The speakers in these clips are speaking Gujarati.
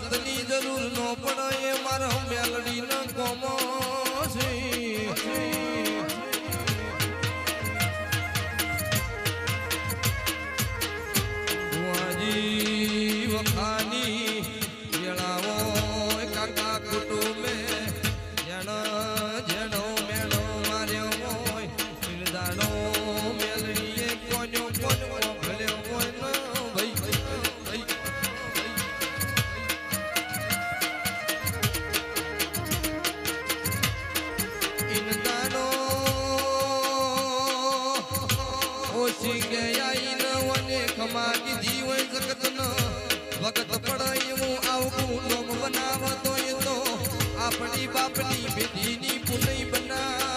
ભગતની જરૂર નો પડે એ મારા મેલડી ન કોમો છે વખાની વેળાવો કાકા કુટુંબે જેણો મેળો માર્યો હોય દાડો મેલડીએ કોનો ભલ્યો હોય ન ભાઈ ઇનદાનો ઓછી ગયા ઇન વને ખમા કીધી હોય જગત ન વખત પડાય હું આવું લોમ બનાવતો એ તો આપણી બાપની બેટીની પુનઈ બનાવ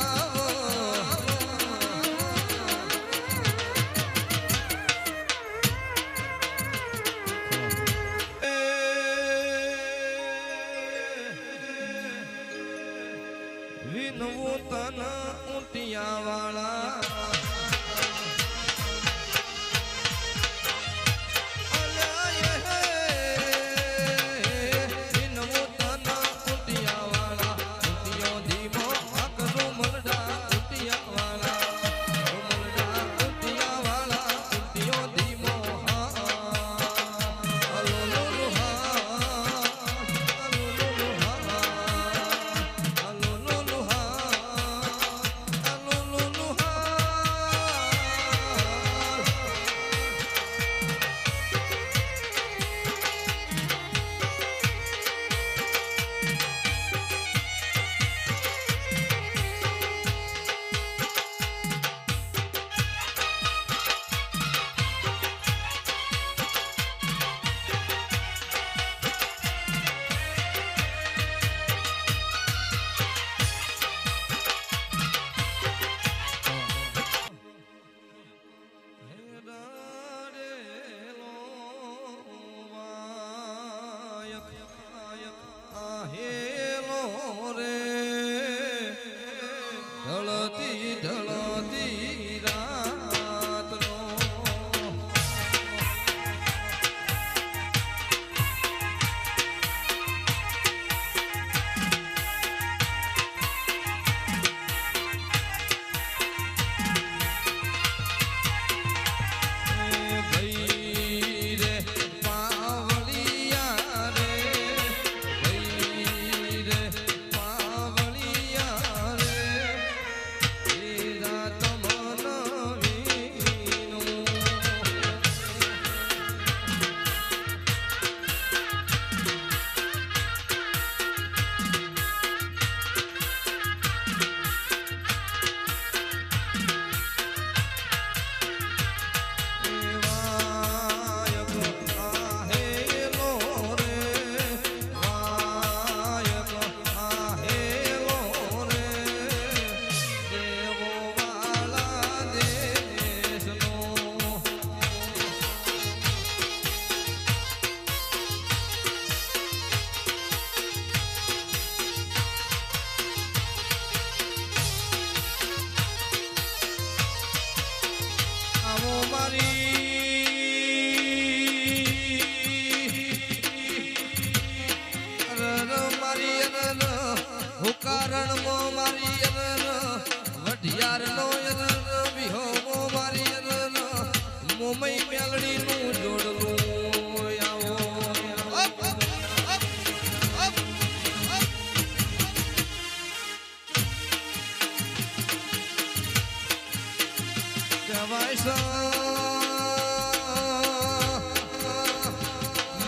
વિનવું તન ઊંટિયા વાળા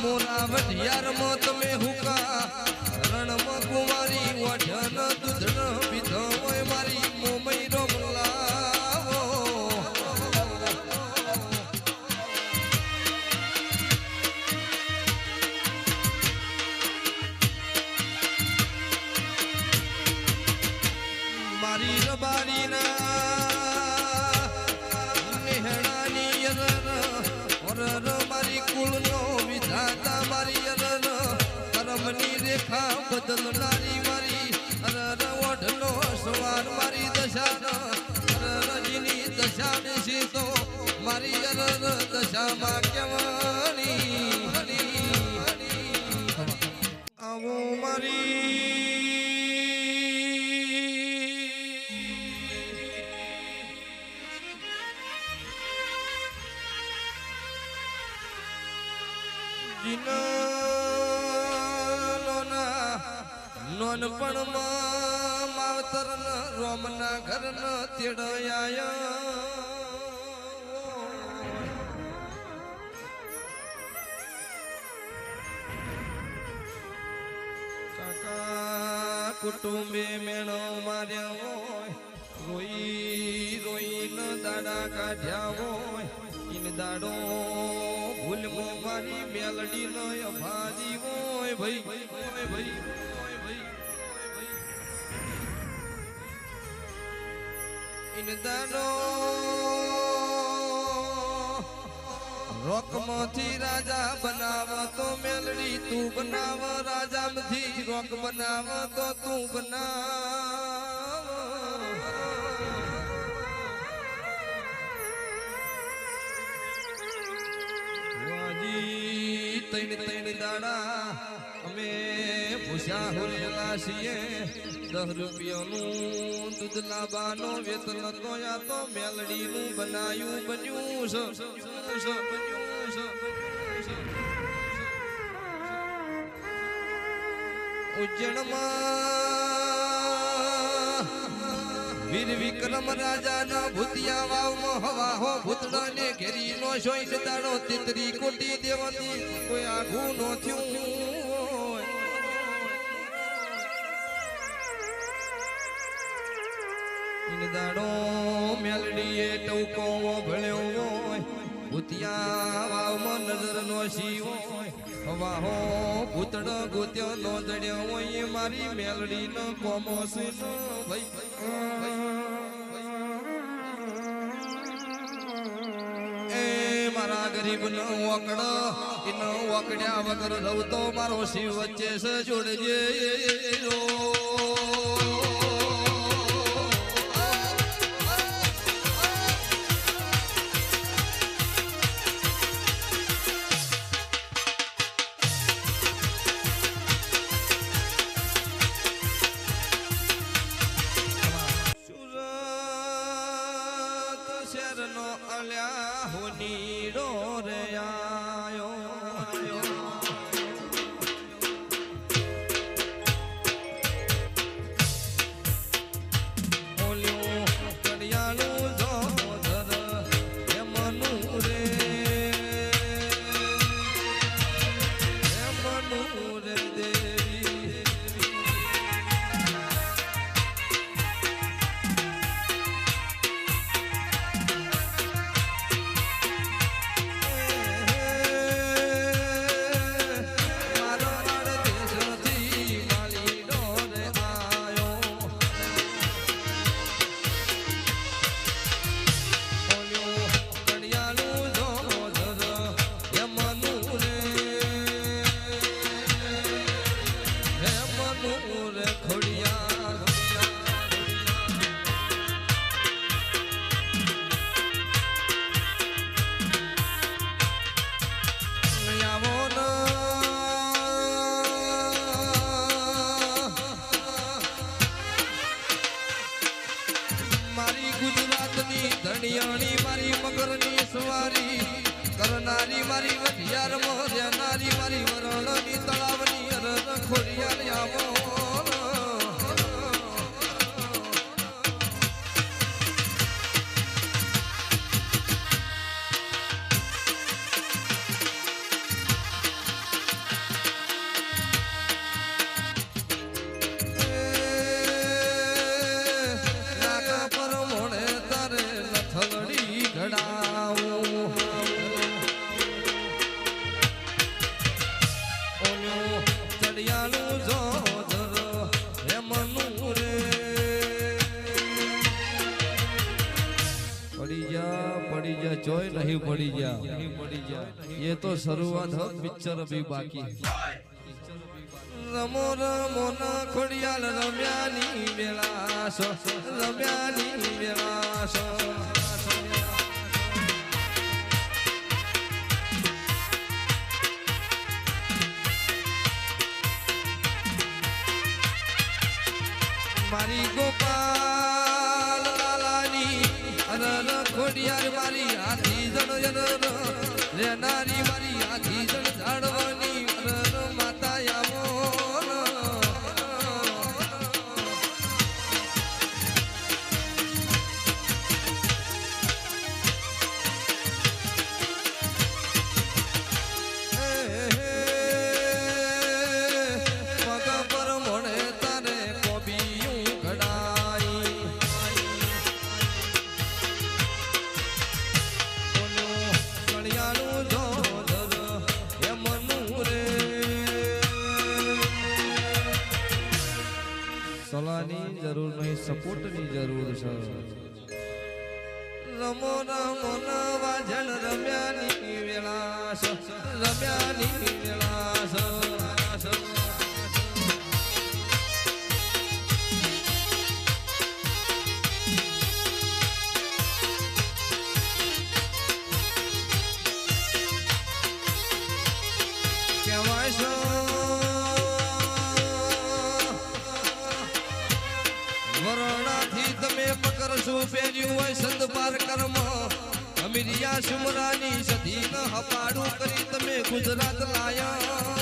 મોરા વઢિયાર મો તમે હુકા રણમાં કુમારી વઢન દૂધણ પીધો હોય મારી મોમઈ રોમલાવો મારી રબારીના બદલનારી મારી ઓઢનો સવાર મારી દશા રજની દશા ને તો મારી દશામાં કેવાની આવો મારી નોનપણમાં માવતર રોમના ઘર ન તેડયા કાકા કુટુંબે મેણો માર્યા હોય રોઈ રોઈને દાડા કાઢ્યા હોય ઇન દાડો ભૂલમો મારી મેલડી નો અભાજી હોય ભાઈ ઇન દાડો રોકમાંથી રાજા બનાવ તો મેલડી તું બનાવ રાજામાંથી રોક બનાવ તો તું બનાવ વાજી તૈણ દાડા અમે ભૂસા હોલેલા છીએ 10 રૂપિયાનું દૂધ લાબાનો વેતન તો યા તો મેલડીનું બનાયું બન્યું છે ઉજ્જૈનમાં વીર વિક્રમ રાજાના ભૂતિયા વાવમાં હવા હો ભૂતડાને ઘેરી નો શોઈ દાડો તિતરી કોટી દેવાથી કોઈ આઘું નો થયું દાડો મેલડીએ ટૌકો ભળ્યો હોય ભૂતિયા વાવમાં નજર નો સી હોય હવા હો ભૂતડો ગોત્યો નો જડ્યો હોય મારી મેલડી નો કોમો છે એ મારા ગરીબ નો ઓકડો એનો ઓકડ્યા વગર રહું તો મારો શિવ વચ્ચે છે જોડજે ધણિયાણી મારી મગરની સવારી કરનારી મારી વઢિયાર મોરનારી મારી વરણની તળાવની અરર ખોડિયાર આવો जोय नहीं पड़ी जा ये तो शुरुआत है पिक्चर अभी बाकी रमो रमो न खोड़ियाल रम्यानी बेलास रम्यानी बेलास મારી ગોપાલ લાલાની અરર ખોડિયાર મારી હાથી જણ રેનારી મારી હાથી જણ ઝાડવાની અરર માતા આવો સલાહની જરૂર નહીં સપોર્ટની જરૂર છે રમો રમો નવા જન રમ્યાની વેળા રમ્યાની વેળા કહેવાય છે વરણાથી તમે પકડશો ફેર્યું હોય સંત પાર કર્મ અમીરિયા સુમરાની સધી હપાડું કરી તમે ગુજરાત લાયા